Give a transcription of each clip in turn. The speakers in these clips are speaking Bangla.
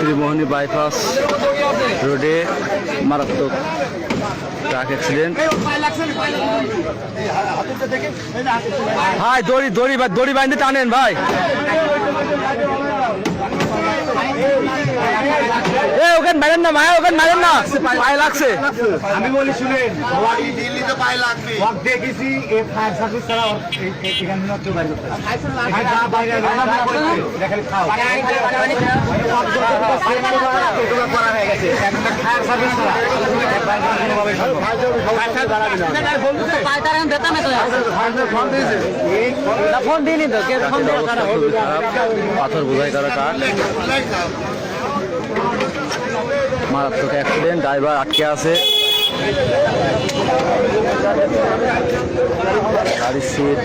ত্রিমোহনী বাইপাস রোডে মারাত্মক ট্রাক অ্যাক্সিডেন্ট। ভাই দড়ি বাইন্ধে টানেন ভাই। ওখানে মারেন না ভাই, ওখানে মারেন না, পায়ে লাগছে। আমি বলি শুনেন, দিল্লিতে পায়ে লাগবে দেখেছি। ফায়ার সার্ভিস ছাড়া এখান থেকে বাইরে পাথর বোঝাই করা ট্রাক, মারাত্মক অ্যাক্সিডেন্ট। ড্রাইভার আটকে আছে, গাড়ির সিট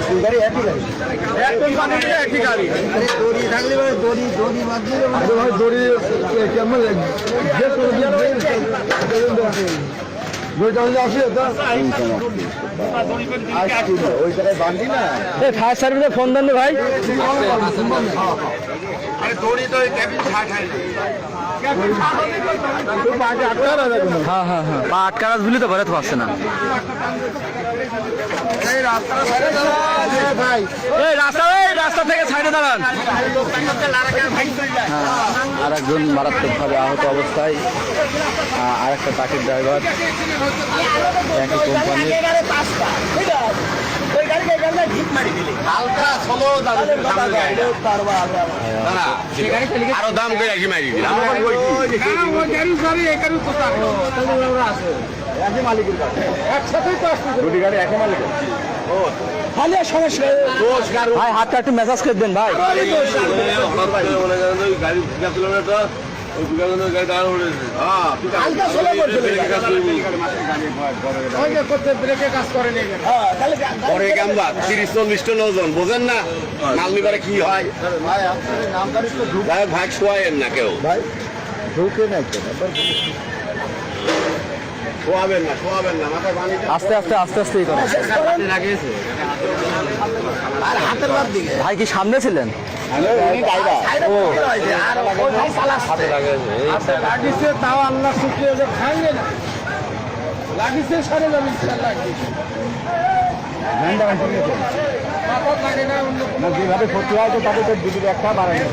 ফায়ার সার্ভিসে ফোন দেন ভাই। হ্যাঁ হ্যাঁ হ্যাঁ, পা আটকারাজ বুঝলি তো বেরোতে পারছে না। রাস্তা থেকে সাইডে দাঁড়ান। আর একজন মারাত্মকভাবে আহত অবস্থায়, আর একটা ট্রাকের ড্রাইভার, একই কোম্পানির। আরো দাম করে রাখি মারি ভাই হাতটা একটু মেসাজ করে দেন ভাই। পরে আমরা 30-40 জন ওজন বোঝেন না, মাল নিবারে কি হয় ভাগ শোয়ায়েন না কেউ, শোয়াবেন না মাথায় পানি। আস্তে আস্তে আস্তে আস্তে ভাই কি সামনে ছিলেন? তাও আল্লাহ শুক্রিয়া যে খাইলে না লাগিছে সারে যাবে যেভাবে ক্ষতি হয় তাদের তো দুটোর একটা বাড়ানো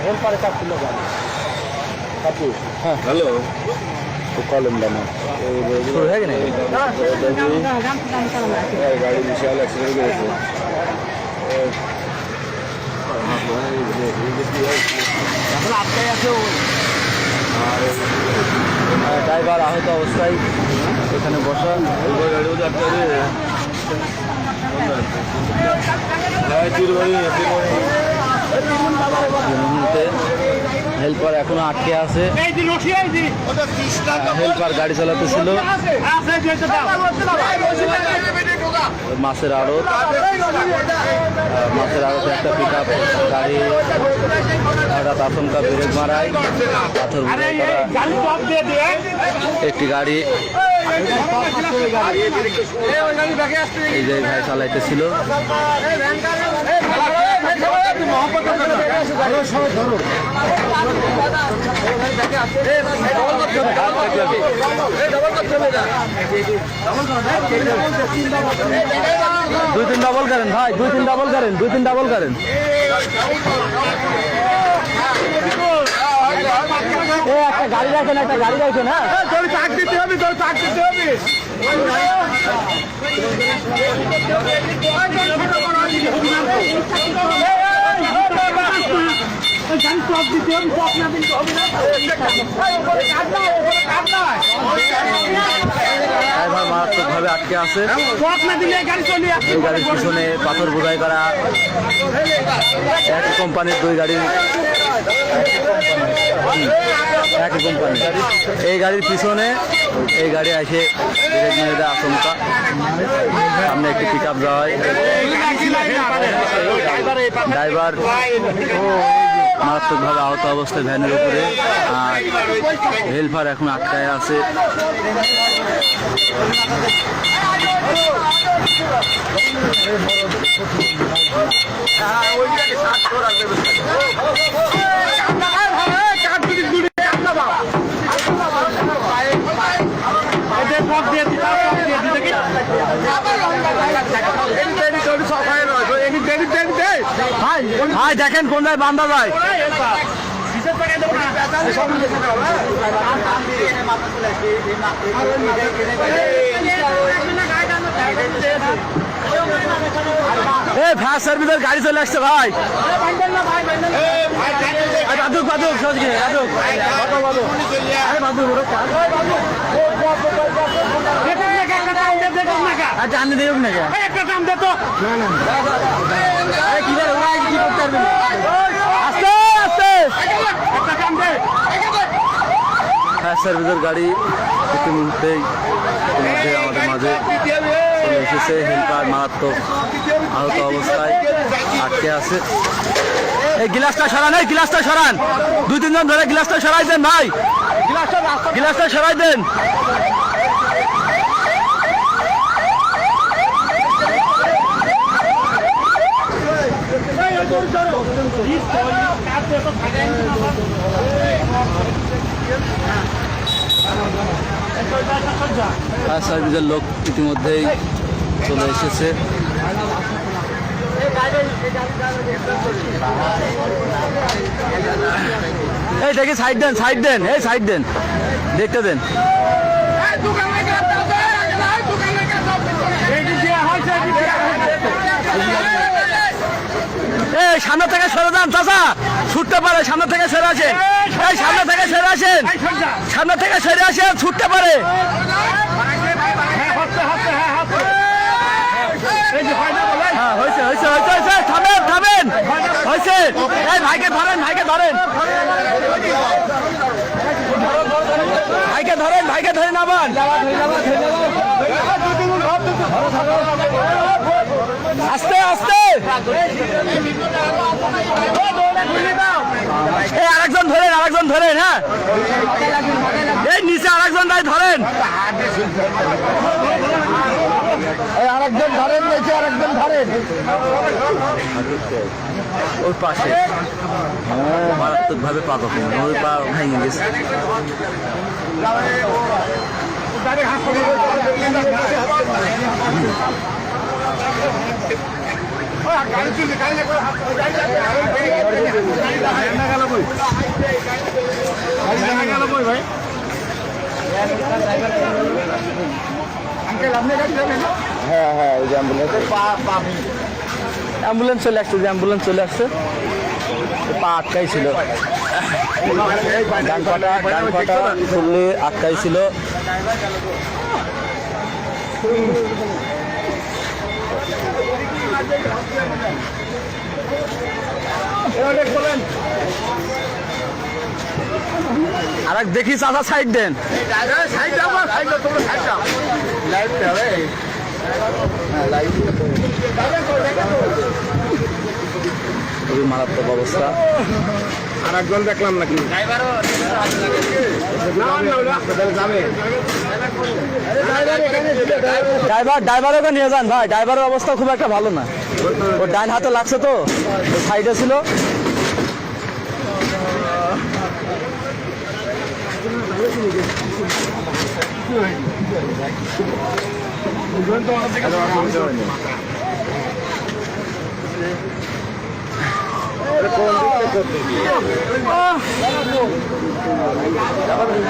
হেল্পারে চাপছিল হ্যালো কলম দানা গাড়ি বিশাল অ্যাক্সিডেন্ট করেছে। ড্রাইভার আহত অবস্থায় এখানে বসা। হেল্পার এখনো আটকে আছে, হেল্পার গাড়ি চালাতেছিল। মাছের আড়ত, একটা পিক আপ গাড়ি হঠাৎ আচমকা ব্রেক মারায়, পাথর একটি গাড়ি এই যে ভাই চালাইতেছিল। দুই তিন ডাবল করেন ভাই, দুই তিন ডাবল করেন। একটা গাড়ি রাখেন, হ্যাঁ চাক দিতে হবে। মারাত্মকভাবে আটকে আছে, গাড়ির পিছনে পাথর বোঝাই করা। একই কোম্পানির দুই গাড়ির, একই কোম্পানি। এই গাড়ির পিছনে এই গাড়ি এসে ব্রেক মেরে দেয় আচমকা, সামনে একটি পিক আপ যাওয়া হয়। ড্রাইভার মারাত্মকভাবে আহত অবস্থায় ভ্যানের উপরে, আর হেল্পার এখন আটকায় আছে। ভাই দেখেন কোনটায় বান্ধা যায়। এই ফায়ার সার্ভিসের গাড়ি চলে আসছে ভাই। বাদুক বাদুক সজগে বাদুক আচ্ছা আনি দেব না একটা কাম দে তো কি করতে পারবেন আস্তে আস্তে একটা কাম দে। ফায়ার সার্ভিসের গাড়ি ইতিমধ্যেই আমাদের মাঝে চলে এসেছে। হেল্পার মারাত্মক আহত অবস্থায় আটকে আছে। এই গ্লাসটা সরান, এই গ্লাসটা সরান, 2-3 জন ধরে গ্লাসটা সরাই দেন ভাই, গ্লাসটা সরাই দেন। ফায়ার সার্ভিসের লোক ইতিমধ্যেই চলে এসেছে। এই দেখি সাইড দেন, সাইড দেন, এই সাইড দেন, দেখতে দেন। এই সামনে থেকে সরে যান চাচা, ছুটতে পারে, সামনে থেকে সরে আসেন, এই সামনে থেকে সরে আসেন, সামনে থেকে সরে আসেন, ছুটতে পারে। হ্যাঁ হয়েছে হয়েছে হয়েছে হয়েছে, থামেন থামেন, হয়েছে। এই ভাইকে ধরেন, ভাইকে ধরেন, ভাইকে ধরেন, ভাইকে ধরেন আবার। আস্তে আস্তে, এই আরেকজন ধরেন, আরেকজন ধরেন, হ্যাঁ এই নিচে আরেকজন ভাই ধরেন, আরেকজন ধরেন, নিচে আরেকজন ধরেন, ওর পাশে মারাত্মক ভাবে পা কখন ওই পা ভেঙে গেছে। হ্যাঁ হ্যাঁ, ওই যে অ্যাম্বুলেন্স চলে আসছে, যে অ্যাম্বুলেন্স চলে আসছে, পা আটকাই ছিল, ডান পাটা ফুললে আটকাই ছিল। আর এক দেখি চাচা সাইড দেন, খুবই মারাত্মক অবস্থা। আর একজন দেখলাম নাকি ড্রাইভারকে নিয়ে যান ভাই, ড্রাইভারের অবস্থা খুব একটা ভালো না, ওর ডান হাতে লাগছে তো, সাইডে ছিল।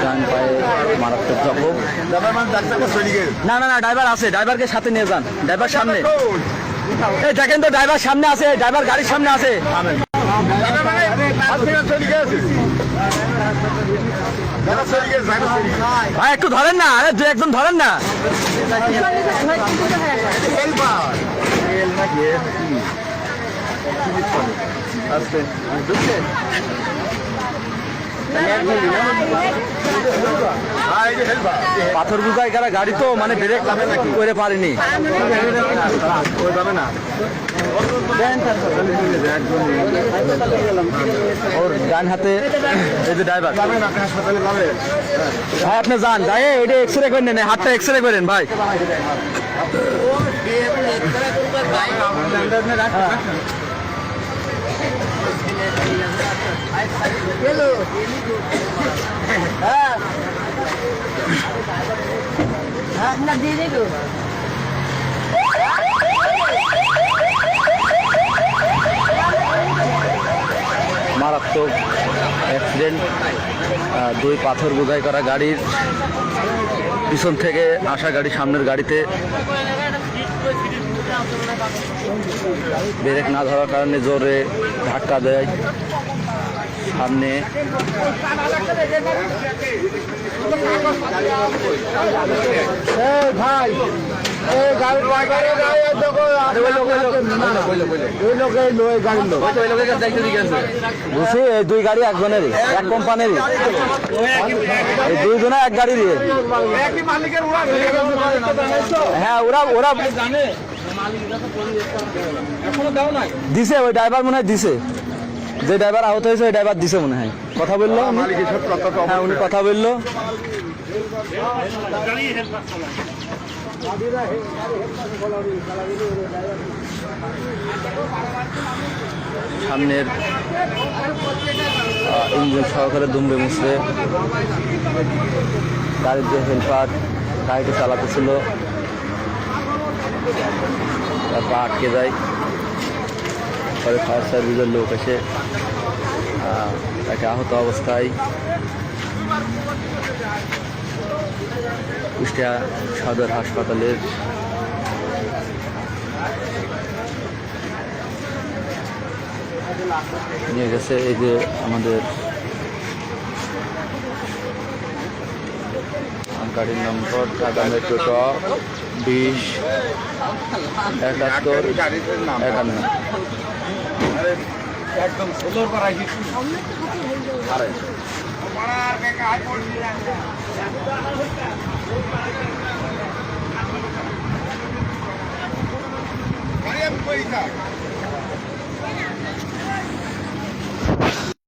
ডান পায়ে মারাত্মক জখম। না না না, ড্রাইভার আছে, ড্রাইভারকে সাথে নিয়ে যান, ড্রাইভার সামনে। এই দেখেন তো, ড্রাইভার সামনে আছে, ড্রাইভার গাড়ির সামনে আছে। ভাই একটু ধরেন না, আরে 2-1 ধরেন না। পাথর বুঝায় কারা গাড়ি তো, মানে ব্রেক করে পারেনি। ওর ডান হাতে এই যে ড্রাইভার ভাই, আপনি যান, যাই এটা এক্সরে করে নেন, হাতটা এক্সরে করেন ভাই। না দিয়ে দেবো মারাত্মক অ্যাক্সিডেন্ট, দুই পাথর বোঝাই করা গাড়ির পিছন থেকে আসা গাড়ি সামনের গাড়িতে ব্রেক না ধরার কারণে জোরে ধাক্কা দেয়। সামনে ভাই এই গাড়ি বুঝছি, এই দুই গাড়ি একজনেরই, এক কোম্পানিরই, এই দুইজনে এক গাড়িরই। হ্যাঁ, ওরা ওরা দিছে, ওই ড্রাইভার মনে হয় দিছে, যে ড্রাইভার আহত হয়েছে ওই ড্রাইভার দিছে মনে হয়। কথা বললো, হ্যাঁ উনি কথা বললো। সামনের ইঞ্জিন সহকারে দুমড়ে মুছড়ে গাড়ির যে হেল্পার গাড়িটি চালাতেছিল তার পা আটকে যায়। পরে ফায়ার সার্ভিসের লোক এসে তাকে আহত অবস্থায় কুষ্টিয়া সদর হাসপাতালের নিয়ে গেছে। এই যে আমাদের গাড়ির নম্বর ঢাকা মেট্রো 20-71-51। একদম সুন্দর করাই দিচ্ছি।